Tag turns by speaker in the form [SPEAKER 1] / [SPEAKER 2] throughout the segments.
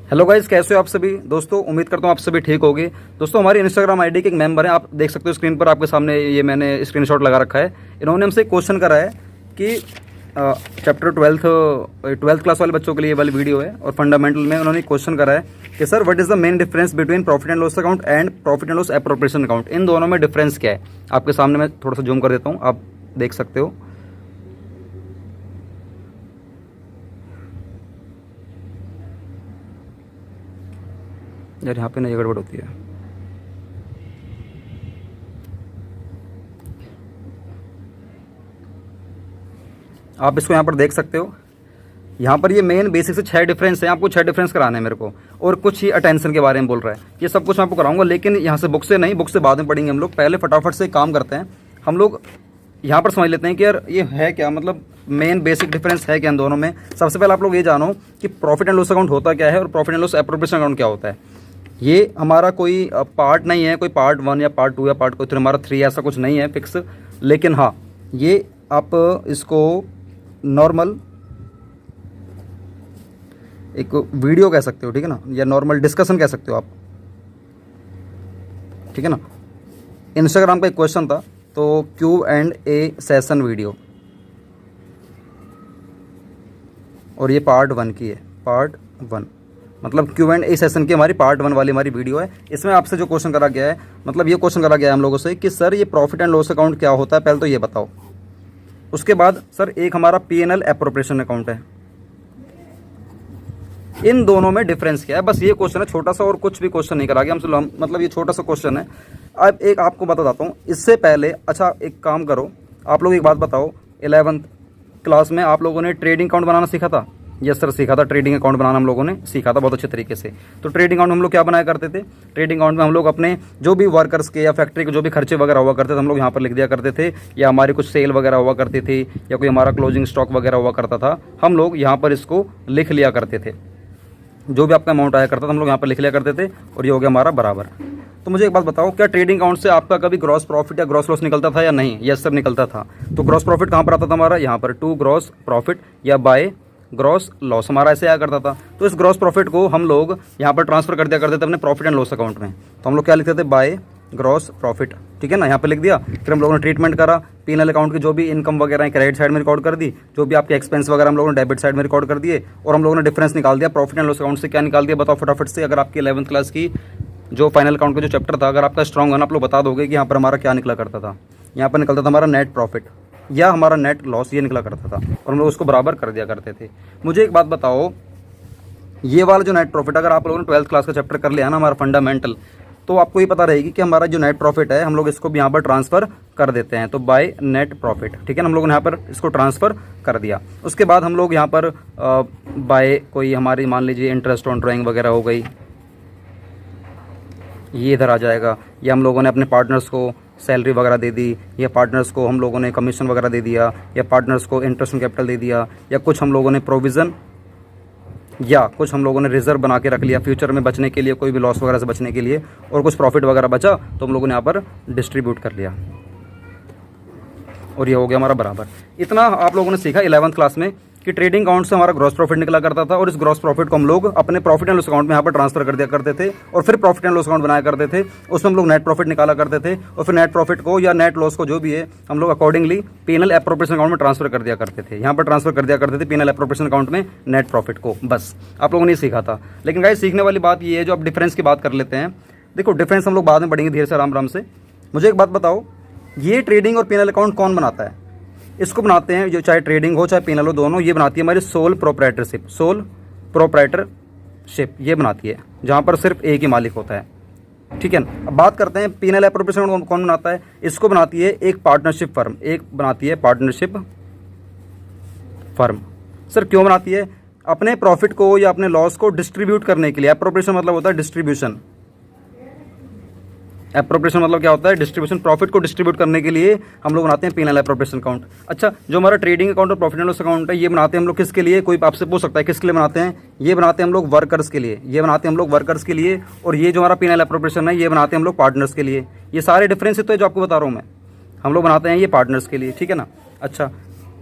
[SPEAKER 1] Hello guys, कैसे हो आप सभी दोस्तों। उम्मीद करता हूँ आप सभी ठीक होगे। दोस्तों, हमारी इंस्टाग्राम आईडी के एक मेंबर हैं, आप देख सकते हो स्क्रीन पर आपके सामने, ये मैंने स्क्रीनशॉट लगा रखा है। इन्होंने हमसे एक क्वेश्चन करा है कि चैप्टर ट्वेल्थ क्लास वाले बच्चों के लिए ये वाली वीडियो है और फंडामेंटल में उन्होंने क्वेश्चन करा है कि sir what is the main difference between profit and loss account and profit and loss appropriation account. इन दोनों में डिफरेंस क्या है। आपके सामने मैं थोड़ा सा जूम कर देता हूँ, आप देख सकते हो। यार यहाँ पे ना ये गड़बड़ होती है। आप इसको यहाँ पर देख सकते हो। यहाँ पर ये मेन बेसिक से 6 डिफरेंस हैं, आपको 6 डिफरेंस कराने हैं मेरे को, और कुछ ही अटेंशन के बारे में बोल रहा है। ये सब कुछ मैं आपको कराऊंगा, लेकिन यहाँ से बुक से नहीं, बुक से बाद में पढ़ेंगे हम लोग। पहले फटाफट से काम करते हैं हम लोग। यहाँ पर समझ लेते हैं कि यार ये है क्या, मतलब मेन बेसिक डिफरेंस है क्या इन दोनों में। सबसे पहले आप लोग ये जानो कि प्रॉफिट एंड लॉस अकाउंट होता क्या है और profit and loss appropriation account क्या होता है। ये हमारा कोई पार्ट नहीं है, कोई पार्ट 1 या पार्ट 2 या पार्ट कोई हमारा 3 ऐसा कुछ नहीं है फिक्स। लेकिन हाँ, ये आप इसको नॉर्मल एक वीडियो कह सकते हो, ठीक है ना, या नॉर्मल डिस्कशन कह सकते हो आप, ठीक है ना। इंस्टाग्राम का एक क्वेश्चन था, तो Q&A सेशन वीडियो, और ये पार्ट 1 की है। पार्ट 1 मतलब Q&A सेशन की हमारी पार्ट 1 वाली हमारी वीडियो है। इसमें आपसे जो क्वेश्चन करा गया है, मतलब ये क्वेश्चन करा गया है हम लोगों से कि सर ये प्रॉफिट एंड लॉस अकाउंट क्या होता है, पहले तो ये बताओ। उसके बाद सर एक हमारा P&L एप्रोप्रिएशन अकाउंट है, इन दोनों में डिफरेंस क्या है। बस ये क्वेश्चन है छोटा सा, और कुछ भी क्वेश्चन नहीं करा गया हमसे। मतलब ये छोटा सा क्वेश्चन है। अब एक आपको बताता हूँ इससे पहले। अच्छा, एक काम करो, आप लोग एक बात बताओ, 11th क्लास में आप लोगों ने ट्रेडिंग अकाउंट बनाना सीखा था। यस सर, सीखा था। ट्रेडिंग अकाउंट बनाना हम लोगों ने सीखा था बहुत अच्छे तरीके से। तो ट्रेडिंग अकाउंट में हम लोग क्या बनाया करते थे, ट्रेडिंग अकाउंट में हम लोग अपने जो भी वर्कर्स के या फैक्ट्री के जो भी खर्चे वगैरह हुआ करते थे, हम लोग यहाँ पर लिख दिया करते थे। या हमारी कुछ सेल वगैरह हुआ करती थी, या कोई हमारा क्लोजिंग स्टॉक वगैरह हुआ करता था, हम लोग यहाँ पर इसको लिख लिया करते थे। जो भी आपका अमाउंट आया करता था हम लोग यहाँ पर लिख लिया करते थे, और ये हो गया हमारा बराबर। तो मुझे एक बात बताओ, क्या ट्रेडिंग अकाउंट से आपका कभी ग्रॉस प्रॉफिट या ग्रॉस लॉस निकलता था या नहीं। यस सर, निकलता था। तो ग्रॉस प्रॉफिट कहाँ पर आता था हमारा, यहाँ पर टू ग्रॉस प्रॉफिट या बाय ग्रॉस लॉस, हमारा ऐसे आया करता था। तो इस ग्रॉस प्रॉफिट को हम लोग यहाँ पर ट्रांसफर कर दिया करते थे अपने प्रॉफिट एंड लॉस अकाउंट में। तो हम लोग क्या लिखते थे, बाय ग्रॉस प्रॉफिट, ठीक है ना, यहाँ पे लिख दिया। फिर हम लोगों ने ट्रीटमेंट करा, P&L अकाउंट की जो भी इनकम वगैरह है क्रेडिट साइड में रिकॉर्ड कर दी, जो भी आपके एक्सपेंस वगैरह हम लोगों ने डेबिट साइड में रिकॉर्ड कर दिए, और हम लोगों ने डिफरेंस निकाल दिया प्रॉफिट एंड लॉस अकाउंट से। क्या निकाल दिया बताओ फटाफट से। अगर आपकी 11th क्लास की जो फाइनल अकाउंट का जो चैप्टर था, अगर आपका स्ट्रॉन्ग है ना, आप लोग बता दोगे कि यहाँ पर हमारा क्या निकला करता था। यहाँ पर निकलता था हमारा नेट प्रॉफिट या हमारा नेट लॉस, ये निकला करता था, और हम लोग उसको बराबर कर दिया करते थे। मुझे एक बात बताओ, ये वाला जो नेट प्रॉफिट, अगर आप लोगों ने 12th क्लास का चैप्टर कर लिया ना हमारा फंडामेंटल, तो आपको ये पता रहेगी कि हमारा जो नेट प्रॉफिट है हम लोग इसको भी यहाँ पर ट्रांसफ़र कर देते हैं। तो बाय नेट प्रॉफिट, ठीक है ना, हम लोगों ने यहाँ पर इसको ट्रांसफ़र कर दिया। उसके बाद हम लोग यहाँ पर बाय कोई हमारी मान लीजिए इंटरेस्ट ऑन ड्राइंग वगैरह हो गई, ये इधर आ जाएगा। या हम लोगों ने अपने पार्टनर्स को सैलरी वगैरह दे दी, या पार्टनर्स को हम लोगों ने कमीशन वगैरह दे दिया, या पार्टनर्स को इंटरेस्ट ऑन कैपिटल दे दिया, या कुछ हम लोगों ने प्रोविज़न या कुछ हम लोगों ने रिजर्व बना के रख लिया फ्यूचर में बचने के लिए, कोई भी लॉस वगैरह से बचने के लिए, और कुछ प्रॉफिट वगैरह बचा तो हम लोगों ने यहाँ पर डिस्ट्रीब्यूट कर लिया, और ये हो गया हमारा बराबर। इतना आप लोगों ने सीखा 11th क्लास में कि ट्रेडिंग अकाउंट से हमारा ग्रॉस प्रॉफिट निकला करता था, और इस ग्रॉस प्रॉफिट को हम लोग अपने प्रॉफिट एंड लॉस अकाउंट में यहाँ पर ट्रांसफर कर दिया करते थे, और फिर प्रॉफिट एंड लॉस अकाउंट बनाया करते थे। उसमें हम लोग नेट प्रॉफिट निकाला करते थे, और फिर नेट प्रॉफिट को या नेट लॉस को जो भी है हम लोग अकॉर्डिंगली P&L एप्रोप्रिएशन अकाउंट में ट्रांसफर कर दिया करते थे। यहाँ पर ट्रांसफर कर दिया करते थे P&L एप्रोप्रिएशन अकाउंट में नेट प्रॉफिट को। बस आप लोगों ने सीखा था। लेकिन गाइस, सीखने वाली बात ये है, जो आप डिफरेंस की बात कर लेते हैं, देखो डिफरेंस हम लोग बाद में पढ़ेंगे धीरे से, आराम आराम से। मुझे एक बात बताओ, ये ट्रेडिंग और P&L अकाउंट कौन बनाता है। इसको बनाते हैं, जो चाहे ट्रेडिंग हो चाहे P&L हो, दोनों ये बनाती है हमारी सोल प्रोप्राइटरशिप। सोल प्रोप्राइटरशिप ये बनाती है, जहाँ पर सिर्फ एक ही मालिक होता है, ठीक है ना। अब बात करते हैं P&L एप्रोप्रिएशन कौन बनाता है। इसको बनाती है एक पार्टनरशिप फर्म, एक बनाती है पार्टनरशिप फर्म। सर क्यों बनाती है, अपने प्रॉफिट को या अपने लॉस को डिस्ट्रीब्यूट करने के लिए। एप्रोप्रिएशन मतलब होता है डिस्ट्रीब्यूशन। एप्रोप्रिएशन मतलब क्या होता है, डिस्ट्रीब्यूशन। प्रॉफिट को डिस्ट्रीब्यूट करने के लिए हम लोग बनाते हैं P&L एप्रोप्रिएशन अकाउंट। अच्छा, जो हमारा ट्रेडिंग अकाउंट और प्रॉफिट एंड लॉस अकाउंट है, ये बनाते हैं हम लोग किसके लिए, कोई आपसे पूछ सकता है किसके लिए बनाते हैं। ये बनाते हैं हम लोग वर्कर्स के लिए, ये बनाते हैं हम लोग वर्कर्स के लिए, और ये जो हमारा P&L एप्रोप्रिएशन है ये बनाते हैं हम लोग पार्टनर्स के लिए। ये सारे डिफरेंस तो है जो आपको बता रहा हूँ मैं, हम लोग बनाते हैं ये पार्टनर्स के लिए, ठीक है ना। अच्छा,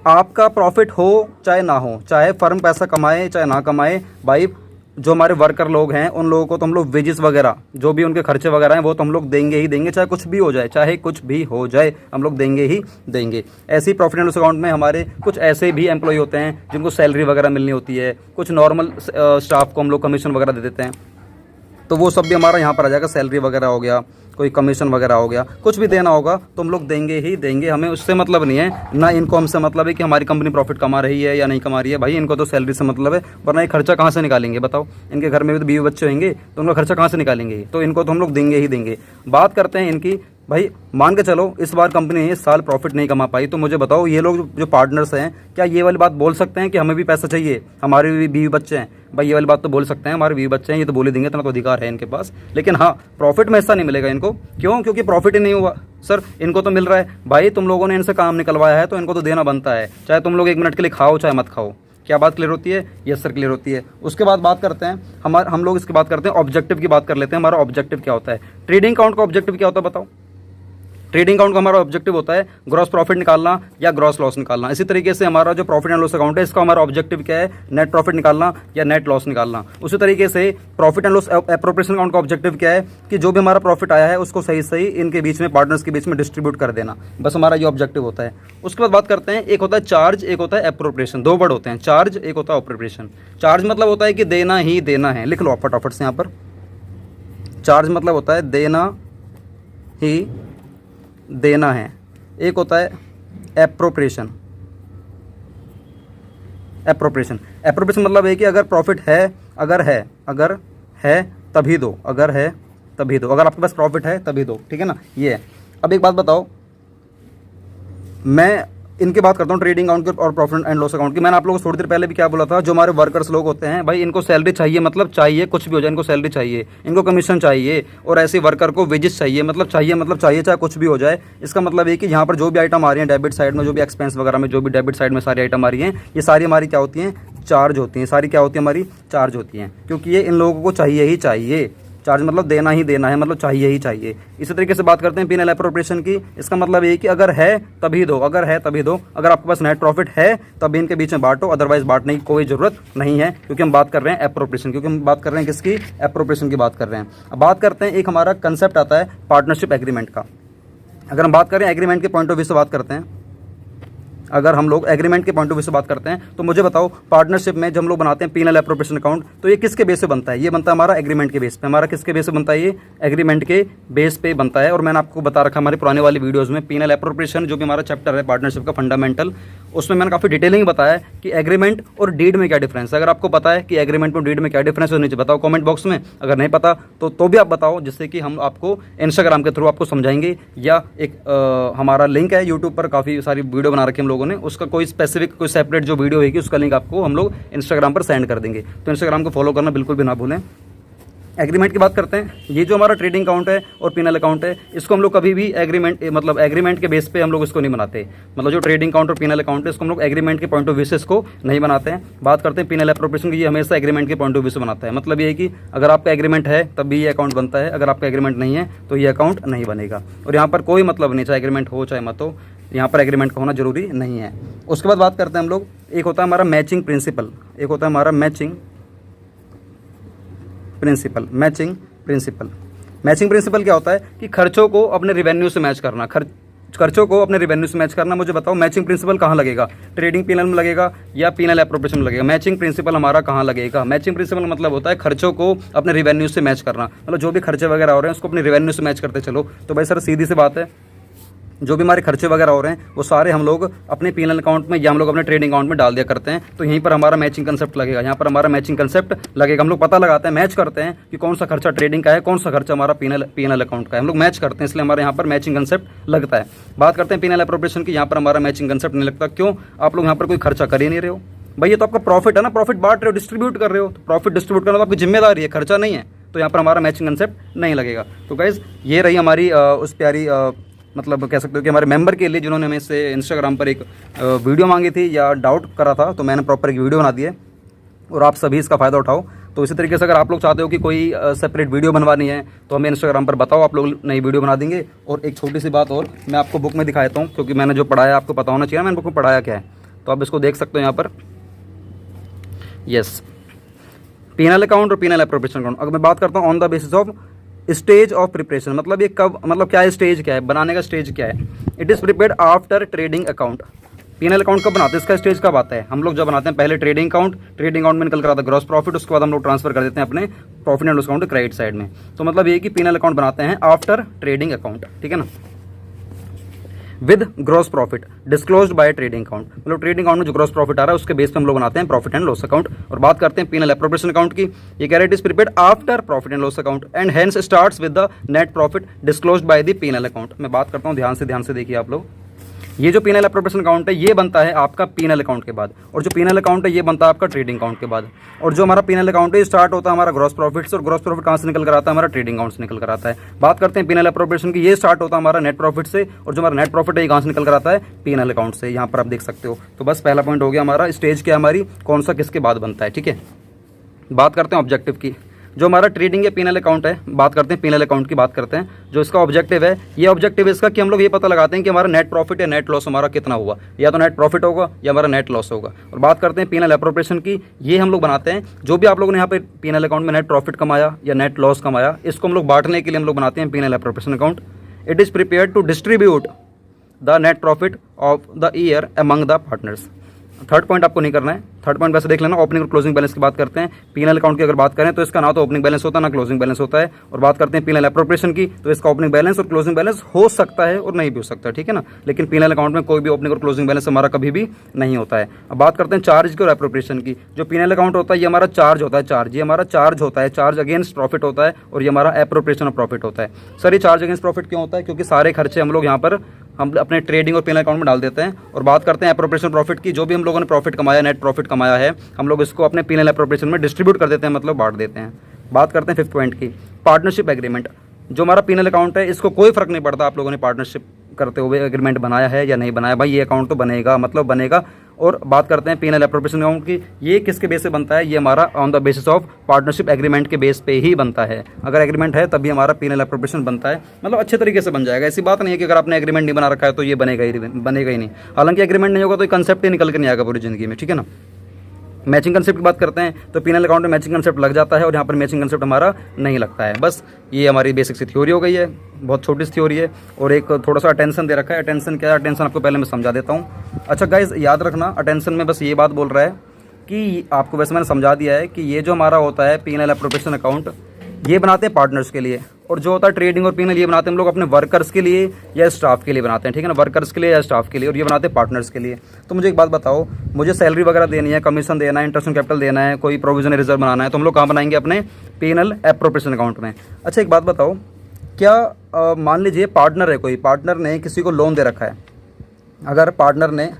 [SPEAKER 1] आपका प्रॉफिट हो चाहे ना हो, चाहे फर्म पैसा कमाए चाहे ना कमाए, भाई जो हमारे वर्कर लोग हैं उन लोगों को तो हम लोग वेजेस वगैरह जो भी उनके खर्चे वगैरह हैं वो तो हम लोग देंगे ही देंगे, चाहे कुछ भी हो जाए, चाहे कुछ भी हो जाए हम लोग देंगे ही देंगे। ऐसे ही प्रॉफिट एंड लॉस अकाउंट में हमारे कुछ ऐसे भी एम्प्लॉय होते हैं जिनको सैलरी वगैरह मिलनी होती है, कुछ नॉर्मल स्टाफ को हम लोग कमीशन वगैरह दे देते हैं, तो वो सब भी हमारा यहाँ पर आ जाएगा। सैलरी वगैरह हो गया, कोई कमीशन वगैरह हो गया, कुछ भी देना होगा तो हम लोग देंगे ही देंगे। हमें उससे मतलब नहीं है, ना इनको हमसे मतलब है कि हमारी कंपनी प्रॉफिट कमा रही है या नहीं कमा रही है। भाई इनको तो सैलरी से मतलब है, वरना ये खर्चा कहाँ से निकालेंगे बताओ। इनके घर में भी तो बीवी बच्चे होंगे तो उनका खर्चा कहाँ से निकालेंगे, तो इनको तो हम लोग देंगे ही देंगे। बात करते हैं इनकी। भाई मान के चलो इस बार कंपनी इस साल प्रॉफिट नहीं कमा पाई, तो मुझे बताओ ये लोग जो पार्टनर्स हैं क्या ये वाली बात बोल सकते हैं कि हमें भी पैसा चाहिए, हमारे भी बीवी बच्चे हैं? भाई ये वाली बात तो बोल सकते हैं, हमारे बीवी बच्चे हैं, ये तो बोल ही देंगे, इतना तो अधिकार है इनके पास। लेकिन हाँ, प्रॉफिट में हिस्सा नहीं मिलेगा इनको। क्यों? क्योंकि प्रॉफिट ही नहीं हुआ। सर इनको तो मिल रहा है, भाई तुम लोगों ने इनसे काम निकलवाया है तो इनको तो देना बनता है, चाहे तुम लोग 1 मिनट के लिए खाओ चाहे मत खाओ। क्या बात क्लियर होती है? यस सर क्लियर होती है। उसके बाद बात करते हैं हम लोग इसकी बात करते हैं ऑब्जेक्टिव की बात कर लेते हैं। हमारा ऑब्जेक्टिव क्या होता है? ट्रेडिंग अकाउंट का ऑब्जेक्टिव क्या होता है बताओ? ट्रेडिंग अकाउंट का हमारा ऑब्जेक्टिव होता है ग्रॉस प्रॉफिट निकालना या ग्रॉस लॉस निकालना। इसी तरीके से हमारा जो प्रॉफिट एंड लॉस अकाउंट है इसका हमारा ऑब्जेक्टिव क्या है? नेट प्रॉफिट निकालना या नेट लॉस निकालना। उसी तरीके से profit and loss appropriation account का ऑब्जेक्टिव क्या है? कि जो भी हमारा प्रॉफिट आया है उसको सही सही इनके बीच में, पार्टनर्स के बीच में डिस्ट्रीब्यूट कर देना। बस हमारा ये ऑब्जेक्टिव होता है। उसके बाद बात करते हैं, एक होता है चार्ज, एक होता है एप्रोप्रिएशन। 2 वर्ड होते हैं, चार्ज एक होता है एप्रोप्रिएशन। चार्ज मतलब होता है कि देना ही देना है, लिख लो आप फटाफट से यहाँ पर। चार्ज मतलब होता है देना ही देना है। एक होता है एप्रोप्रिएशन। एप्रोप्रिएशन मतलब है कि अगर प्रॉफिट है, अगर है तभी दो, अगर है तभी दो, अगर आपके पास प्रॉफिट है तभी दो, ठीक है ना? ये है। अब एक बात बताओ, मैं इनकी बात करता हूँ ट्रेडिंग अकाउंट की और प्रॉफिट एंड लॉस अकाउंट की। मैंने आप लोगों को थोड़ी देर पहले भी क्या बोला था, जो हमारे वर्कर्स लोग होते हैं भाई इनको सैलरी चाहिए, मतलब चाहिए, कुछ भी हो जाए इनको सैलरी चाहिए, इनको कमीशन चाहिए, और ऐसे वर्कर को वेजेस चाहिए, मतलब चाहिए चाहे कुछ भी हो जाए। इसका मतलब है कि यहाँ पर जो भी आइटम आ रही है डेबिट साइड में, जो भी एक्सपेंस वगैरह में, जो भी डेबिट साइड में सारी आइटम आ रही हैं, ये सारी हमारी क्या होती हैं? चार्ज होती हैं। सारी क्या होती है? हमारी चार्ज होती हैं, क्योंकि ये इन लोगों को चाहिए ही चाहिए। चार्ज मतलब देना ही देना है, मतलब चाहिए ही चाहिए। इसी तरीके से बात करते हैं पीनल एप्रोप्रिएशन की। इसका मतलब ये कि अगर है तभी दो, अगर है तभी दो। अगर आपके पास नेट प्रॉफिट है तभी इनके बीच में बांटो, अदरवाइज बांटने की कोई ज़रूरत नहीं है, क्योंकि हम बात कर रहे हैं एप्रोप्रिएशन, क्योंकि हम बात कर रहे हैं किसकी? एप्रोप्रिएशन की बात कर रहे हैं। अब बात करते हैं, एक हमारा कंसेप्ट आता है पार्टनरशिप एग्रीमेंट का। अगर हम बात करें एग्रीमेंट के पॉइंट ऑफ व्यू से बात करते हैं, अगर हम लोग एग्रीमेंट के पॉइंट ऑफ व्यू से बात करते हैं, तो मुझे बताओ पार्टनरशिप में जब हम लोग बनाते हैं पीनल एप्रोप्रिएशन अकाउंट, तो ये किसके बेस पे बनता है? ये बनता है हमारा एग्रीमेंट के बेस पे। हमारा किसके बेस पे बनता है? ये एग्रीमेंट के बेस पे बनता है। और मैंने आपको बता रखा हमारे पुराने वाली वीडियोज़ में, पीनल एप्रोप्रिएशन जो कि हमारा चैप्टर है पार्टनरशिप का फंडामेंटल, उसमें मैंने काफ़ी डिटेलिंग बताया कि एग्रीमेंट और डीड में क्या डिफरेंस है। अगर आपको पता है कि एग्रीमेंट और डीड में क्या डिफरेंस है, नीचे बताओ कमेंट बॉक्स में। अगर नहीं पता तो भी आप बताओ, जिससे कि हम आपको इंस्टाग्राम के थ्रू आपको समझाएंगे, या एक हमारा लिंक है यूट्यूब पर, काफ़ी सारी वीडियो बना रखी हम लोगों ने, उसका कोई स्पेसिफिक कोई सेपरेट जो वीडियो होगी उसका लिंक आपको हम लोग इंस्टाग्राम पर सेंड कर देंगे। तो इंस्टाग्राम को फॉलो करना बिल्कुल भी ना भूलें। एग्रीमेंट की बात करते हैं। ये जो हमारा ट्रेडिंग अकाउंट है और पीनल अकाउंट है, इसको हम लोग कभी भी एग्रीमेंट के बेस पे हम लोग इसको नहीं बनाते। मतलब जो ट्रेडिंग अकाउंट और पीनल अकाउंट है इसको हम लोग एग्रीमेंट के पॉइंट ऑफ व्यू से इसको नहीं बनाते हैं। बात करते हैं पीनल एप्रोप्रिएशन की, ये हमेशा एग्रीमेंट के पॉइंट ऑफ व्यू से बनाता है। मतलब ये है कि अगर आपका एग्रीमेंट है तब भी ये अकाउंट बनता है, अगर आपका एग्रीमेंट नहीं है तो ये अकाउंट नहीं बनेगा। और यहाँ पर कोई मतलब नहीं, चाहे एग्रीमेंट हो चाहे मत हो, यहाँ पर एग्रीमेंट का होना जरूरी नहीं है। उसके बाद बात करते हैं हम लोग, एक होता है हमारा मैचिंग प्रिंसिपल, एक होता है हमारा मैचिंग प्रिंसिपल क्या होता है? कि खर्चों को अपने रिवेन्यू से मैच करना। खर्चों को अपने रिवेन्यू से मैच करना। मुझे बताओ मैचिंग प्रिंसिपल कहाँ लगेगा? ट्रेडिंग पीनल में लगेगा या पीनल एप्रोप्रिएशन में लगेगा? मैचिंग प्रिंसिपल हमारा कहाँ लगेगा? मैचिंग प्रिंसिपल मतलब होता है खर्चों को अपने रिवेन्यू से मैच करना। मतलब जो भी खर्चे वगैरह हो रहे हैं उसको अपने रिवेन्यू से मैच करते चलो। तो भाई सर सीधी सी बात है, जो भी हमारे खर्चे वगैरह हो रहे हैं वो सारे हम लोग अपने पीनल अकाउंट में या हम लोग अपने ट्रेडिंग अकाउंट में डाल दिया करते हैं। तो यहीं पर हमारा मैचिंग कंसेप्ट लगेगा, यहाँ पर हमारा मैचिंग कंसेप्ट लगेगा। हम लोग पता लगाते हैं, मैच करते हैं कि कौन सा खर्चा ट्रेडिंग का है, कौन सा खर्चा हमारा पीनल अकाउंट का है। हम लोग मैच करते हैं, इसलिए हमारे यहाँ पर मैचिंग कंसेप्ट लगता है। बात करते हैं पीनल एप्रोप्रिएशन की, यहाँ पर हमारा मैचिंग कंसेप्ट नहीं लगता। क्यों? आप लोग यहाँ पर कोई खर्चा कर ही नहीं रहे हो। भाई ये तो आपका प्रॉफिट है ना, प्रॉफिट बांट रहे हो, डिस्ट्रीब्यूट कर रहे हो। तो प्रॉफिट डिस्ट्रीब्यूट करना तो आपकी जिम्मेदारी है, खर्चा नहीं है। तो यहाँ पर हमारा मैचिंग कंसेप्ट नहीं लगेगा। तो गाइज ये रही हमारी उस प्यारी मतलब कह सकते हो कि हमारे मेंबर के लिए, जिन्होंने हमें से इंस्टाग्राम पर एक वीडियो मांगी थी या डाउट करा था, तो मैंने प्रॉपर एक वीडियो बना दी है और आप सभी इसका फ़ायदा उठाओ। तो इसी तरीके से अगर आप लोग चाहते हो कि कोई सेपरेट वीडियो बनवानी है तो हमें इंस्टाग्राम पर बताओ, आप लोग नई वीडियो बना देंगे। और एक छोटी सी बात और मैं आपको बुक में दिखाता हूँ, क्योंकि मैंने जो पढ़ाया आपको पता होना चाहिए मैंने बुक में पढ़ाया क्या है। तो आप इसको देख सकते हो यहाँ पर। यस, पीनल अकाउंट और पीनल एप्रोप्रिएशन अकाउंट। अगर मैं बात करता हूँ on the basis of stage of preparation, मतलब ये कब, मतलब क्या है, स्टेज क्या है, बनाने का स्टेज क्या है। It is prepared after trading account. P and L account कब बनाते हैं, इसका स्टेज कब आता है, हम लोग जब बनाते हैं पहले ट्रेडिंग अकाउंट, ट्रेडिंग अकाउंट में निकल कर आता है ग्रॉस प्रॉफिट, उसके बाद हम लोग ट्रांसफर कर देते हैं अपने profit and loss account credit side में। तो मतलब ये कि पीनल अकाउंट बनाते हैं आफ्टर ट्रेडिंग अकाउंट, ठीक है ना, with gross profit disclosed by trading account. मतलब ट्रेडिंग अकाउंट में जो ग्रॉस प्रॉफिट आ रहा है उसके बेस पे हम लोग बनाते हैं प्रॉफिट एंड लॉस अकाउंट। और बात करते हैं पीनल एप्रोप्रिएशन अकाउंट की, ये कह रहे it is prepared after profit and loss account and hence starts with the net profit disclosed by the P and L account. मैं बात करता हूँ ध्यान से देखिए आप लोग, ये जो पीनल एप्रोप्रिएशन अकाउंट है ये बनता है आपका पीनल अकाउंट के बाद, और जो पीनल अकाउंट है ये बनता है आपका ट्रेडिंग अकाउंट के बाद। और जो हमारा पीनल अकाउंट है ये स्टार्ट होता है हमारा ग्रॉस प्रॉफिट से, और ग्रॉस प्रॉफिट कहाँ से निकल कर आता है, हमारा ट्रेडिंग अकाउंट से निकल कर आता है। बात करते हैं पीनल एप्रोप्रिएशन की, ये स्टार्ट होता है हमारा नेट प्रॉफिट से, और जो हमारा नेट प्रॉफिट है ये कहाँ से निकल कर आता है, पीनल अकाउंट से। यहाँ पर आप देख सकते हो। तो बस पहला पॉइंट हो गया हमारा, स्टेज क्या हमारी, कौन सा किसके बाद बनता है, ठीक है। बात करते हैं ऑब्जेक्टिव की, जो हमारा ट्रेडिंग या पीनल अकाउंट है, बात करते हैं पीनल अकाउंट की बात करते हैं। जो इसका ऑब्जेक्टिव है, ये ऑब्जेक्टिव इसका कि हम लोग ये पता लगाते हैं कि हमारा नेट प्रॉफिट या नेट लॉस हमारा कितना हुआ, या तो नेट प्रॉफिट होगा या हमारा नेट लॉस होगा। और बात करते हैं पीनल एप्रोप्रिएशन की, ये हम लोग बनाते हैं जो भी आप लोगों ने यहाँ पे पीनल अकाउंट में नेट प्रॉफिट कमाया या नेट लॉस कमाया, इसको हम लोग बांटने के लिए हम लोग बनाते हैं P and L appropriation account. It is prepared to distribute the net profit of the year among the partners. Third point आपको नहीं करना है, थर्ड पॉइंट वैसे देख लेना। ओपनिंग और क्लोजिंग बैलेंस की बात करते हैं। पीनल अकाउंट की अगर बात करें तो इसका ना तो ओपनिंग बैलेंस होता है ना क्लोजिंग बैलेंस होता है। और बात करते हैं पीनल एप्रोप्रिएशन की, तो इसका ओपनिंग बैलेंस और क्लोजिंग बैलेंस हो सकता है और नहीं भी हो सकता है, ठीक है ना। लेकिन पीनल अकाउंट में कोई भी ओपनिंग और क्लोजिंग बैलेंस हमारा कभी भी नहीं होता है। अब बात करते हैं चार्ज की और एप्रोप्रिएशन की। जो पीनल अकाउंट होता है ये हमारा चार्ज होता है, चार्ज, ये हमारा चार्ज होता है, चार्ज अगेंस्ट प्रॉफिट होता है, और ये हमारा एप्रोप्रिएशन ऑफ प्रॉफिट होता है। सर ये चार्ज अगेंस्ट प्रॉफिट क्यों होता है, क्योंकि सारे खर्चे हम लोग यहाँ पर हम अपने ट्रेडिंग और पीनल अकाउंट में डाल देते हैं। और बात करते हैं एप्रोप्रिएशन प्रॉफिट की, जो भी हम लोगों ने प्रॉफिट कमाया, नेट प्रॉफिट कमाया है, हम लोग इसको अपने पीनल एप्रोप्रिएशन में डिस्ट्रीब्यूट कर देते हैं, मतलब बांट देते हैं। बात करते हैं फिफ्थ पॉइंट की, पार्टनरशिप एग्रीमेंट। जो हमारा पीनल अकाउंट है इसको कोई फर्क नहीं पड़ता आप लोगों ने पार्टनरशिप करते हुए एग्रीमेंट बनाया है या नहीं बनाया, भाई ये अकाउंट तो बनेगा, मतलब बनेगा। और बात करते हैं पीनल एप्रोप्रिएशन अकाउंट की, ये किसके बेस पे बनता है, ये हमारा on the basis of partnership agreement के बेस पे ही बनता है। अगर एग्रीमेंट है तभी हमारा पीनल एप्रोप्रिएशन बनता है, मतलब अच्छे तरीके से बन जाएगा। ऐसी बात नहीं है कि अगर आपने एग्रीमेंट नहीं बना रखा है तो ये बनेगा ही नहीं। हालांकि एग्रीमेंट नहीं होगा तो कंसेप्ट ही निकल कर नहीं आएगा पूरी जिंदगी में, ठीक है ना। मैचिंग कंसेप्ट की बात करते हैं तो पीनल अकाउंट में मैचिंग कंसेप्ट लग जाता है, और यहाँ पर मैचिंग कंसेप्ट हमारा नहीं लगता है। बस ये हमारी बेसिक सी थ्योरी हो गई है, बहुत छोटी सी थ्योरी है। और एक थोड़ा सा अटेंशन दे रखा है। अटेंशन क्या है, अटेंशन आपको पहले मैं समझा देता हूँ। अच्छा गाइज याद रखना, अटेंशन में बस ये बात बोल रहा है कि आपको, वैसे मैंने समझा दिया है कि ये जो हमारा होता है पीनल एप्रोप्रिएशन अकाउंट, ये बनाते हैं पार्टनर्स के लिए, और जो होता है ट्रेडिंग और पीनल ये बनाते हैं हम लोग अपने वर्कर्स के लिए या स्टाफ के लिए बनाते हैं, ठीक है ना, वर्कर्स के लिए या स्टाफ के लिए, और ये बनाते हैं पार्टनर्स के लिए। तो मुझे एक बात बताओ, मुझे सैलरी वगैरह देनी है, कमीशन देना है, इंटरेस्ट ऑन कैपिटल देना है, कोई प्रोविजन रिजर्व बनाना है, तो हम लोग कहाँ बनाएंगे, अपने पीनल एप्रोप्रिएशन अकाउंट में। अच्छा एक बात बताओ, क्या मान लीजिए पार्टनर है, कोई पार्टनर ने किसी को लोन दे रखा है, अगर पार्टनर ने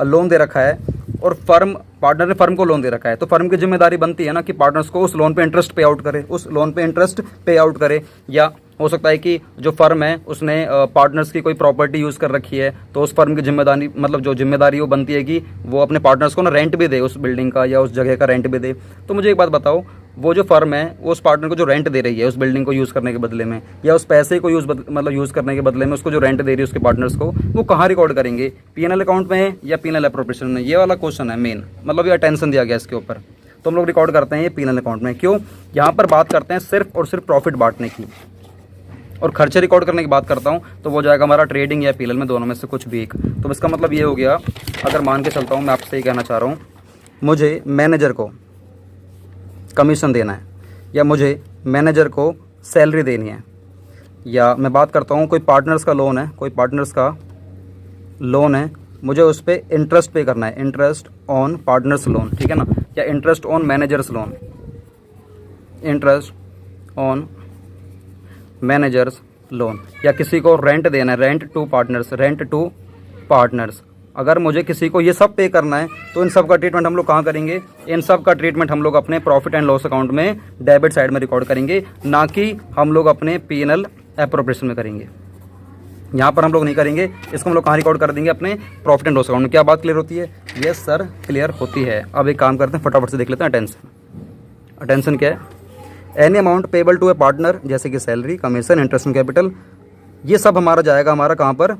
[SPEAKER 1] लोन दे रखा है और पार्टनर ने फर्म को लोन दे रखा है, तो फर्म की जिम्मेदारी बनती है ना कि पार्टनर्स को उस लोन पे इंटरेस्ट पे आउट करे, उस लोन पे इंटरेस्ट पे आउट करे। या हो सकता है कि जो फर्म है उसने पार्टनर्स की कोई प्रॉपर्टी यूज़ कर रखी है, तो उस फर्म की जिम्मेदारी, मतलब जो जिम्मेदारी वो बनती है कि वो अपने पार्टनर्स को ना रेंट भी दे, उस बिल्डिंग का या उस जगह का रेंट भी दे। तो मुझे एक बात बताओ, वो जो फर्म है वो उस पार्टनर को जो रेंट दे रही है उस बिल्डिंग को यूज़ करने के बदले में, या उस पैसे को यूज़ करने के बदले में उसको जो रेंट दे रही है उसके पार्टनर्स को, वो कहाँ रिकॉर्ड करेंगे, पीनल अकाउंट में या पीनल एप्रोप्रिएशन में? ये वाला क्वेश्चन है मेन, मतलब ये अटेंशन दिया गया इसके ऊपर। तो हम लोग रिकॉर्ड करते हैं ये पीनल अकाउंट में। क्यों? यहाँ पर बात करते हैं सिर्फ और सिर्फ प्रॉफिट बांटने की, और खर्चे रिकॉर्ड करने की बात करता हूँ तो वो जाएगा हमारा ट्रेडिंग या पीनल में, दोनों में से कुछ भी एक। तो इसका मतलब ये हो गया, अगर मान के चलता हूँ, मैं आपसे ये कहना चाह रहा हूँ, मुझे मैनेजर को कमीशन देना है, या मुझे मैनेजर को सैलरी देनी है, या मैं बात करता हूँ कोई पार्टनर्स का लोन है, कोई पार्टनर्स का लोन है, मुझे उस पर इंटरेस्ट पे करना है, इंटरेस्ट ऑन पार्टनर्स लोन, ठीक है ना, या interest on managers loan, interest on managers loan, या किसी को रेंट देना है, रेंट टू पार्टनर्स। अगर मुझे किसी को ये सब पे करना है तो इन सब का ट्रीटमेंट हम लोग कहाँ करेंगे, इन सब का ट्रीटमेंट हम लोग अपने प्रॉफिट एंड लॉस अकाउंट में डेबिट साइड में रिकॉर्ड करेंगे, ना कि हम लोग अपने पीनल एप्रोप्रिएशन में करेंगे। यहाँ पर हम लोग नहीं करेंगे, इसको हम लोग कहाँ रिकॉर्ड कर देंगे, अपने प्रॉफिट एंड लॉस अकाउंट में। क्या बात क्लियर होती है? यस सर क्लियर होती है। अब एक काम करते हैं, फटाफट से देख लेते हैं अटेंशन। अटेंशन क्या है? Any amount payable to a partner, जैसे कि salary, commission, interest on capital, ये सब हमारा जाएगा हमारा कहाँ पर,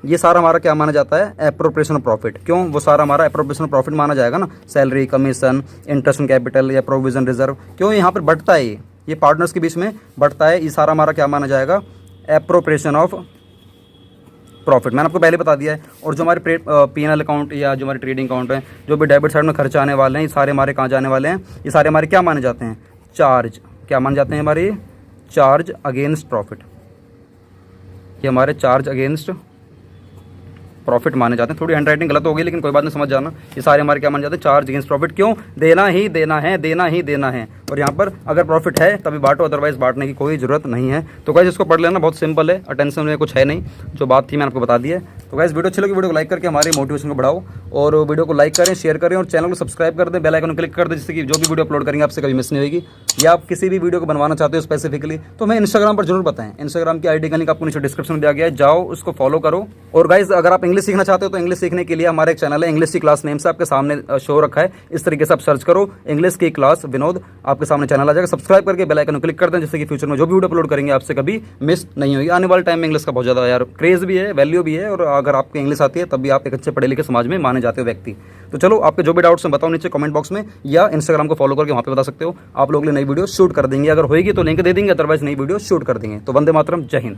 [SPEAKER 1] ये सारा हमारा क्या माना जाता है, एप्रोप्रिएशन ऑफ प्रॉफिट। क्यों, वो सारा हमारा एप्रोप्रिएशन ऑफ प्रॉफिट माना जाएगा ना, salary, commission, interest on capital या प्रोविजन रिजर्व। क्यों, यहाँ पर बढ़ता है, ये पार्टनर्स के बीच में बढ़ता है, ये सारा हमारा क्या माना जाएगा, एप्रोप्रिएशन ऑफ प्रॉफिट। मैंने आपको पहले बता दिया है। और जो हमारे P&L अकाउंट या जो हमारे ट्रेडिंग अकाउंट है, जो भी डेबिट साइड में खर्च आने वाले हैं, ये सारे हमारे कहाँ जाने वाले हैं, ये सारे हमारे क्या माने जाते हैं, चार्ज। क्या माने जाते हैं हमारे, चार्ज अगेंस्ट प्रॉफिट। ये हमारे चार्ज अगेंस्ट प्रॉफिट माने जाते हैं। थोड़ी हैंड राइटिंग गलत हो गई, लेकिन कोई बात नहीं, समझ जाना। ये सारे हमारे क्या माने जाते हैं, चार्ज अगेंस्ट प्रॉफिट। क्यों, देना ही देना है, देना ही देना है। और यहाँ पर अगर प्रॉफिट है तभी बांटो, अदरवाइज बांटने की कोई ज़रूरत नहीं है। तो गाइस इसको पढ़ लेना, बहुत सिंपल है, अटेंशन में कुछ है नहीं, जो बात थी मैंने आपको बता दी है। तो गाइस वीडियो अच्छी लगी, वीडियो को लाइक करके हमारे मोटिवेशन को बढ़ाओ, और वीडियो को लाइक करें, शेयर करें, और चैनल को सब्सक्राइब कर दें, बेल आइकन क्लिक कर दें, जिससे कि जो भी वीडियो अपलोड करेंगे आपसे कभी मिस नहीं होगी। या आप किसी भी वीडियो को बनवाना चाहते हो स्पेसिफिकली, तो मैं इंस्टाग्राम पर जरूर बताएं। इंस्टाग्राम की आईडी का लिंक आपको नीचे डिस्क्रिप्शन में दिया गया है, जाओ उसको फॉलो करो। और गाइस अगर आप इंग्लिश सीखना चाहते हो तो इंग्लिश सीखने के लिए हमारा एक चैनल है, इंग्लिश की क्लास नेम से आपके सामने शो रखा है। इस तरीके से आप सर्च करो इंग्लिश की क्लास विनोद, आपके सामने चैनल आ जाएगा। सब्सक्राइब करके बेल आइकन क्लिक कर दें, जिससे कि फ्यूचर में जो भी वीडियो अपलोड करेंगे आपसे कभी मिस नहीं होगी। आने वाले टाइम में इंग्लिश का बहुत ज़्यादा यार क्रेज भी है, वैल्यू भी है, और अगर आपको इंग्लिश आती है तब भी आप एक अच्छे पढ़े लिखे समाज में माने जाते हो व्यक्ति। तो चलो, आपके जो भी डाउट्स हैं बताओ नीचे कमेंट बॉक्स में, या इंस्टाग्राम को फॉलो करके वहाँ पे बता सकते हो। आप लोग नई वीडियो शूट कर देंगे, अगर होएगी तो लिंक दे देंगे, अदरवाइज नई वीडियो शूट कर देंगे। तो वंदे मातरम, जय हिंद।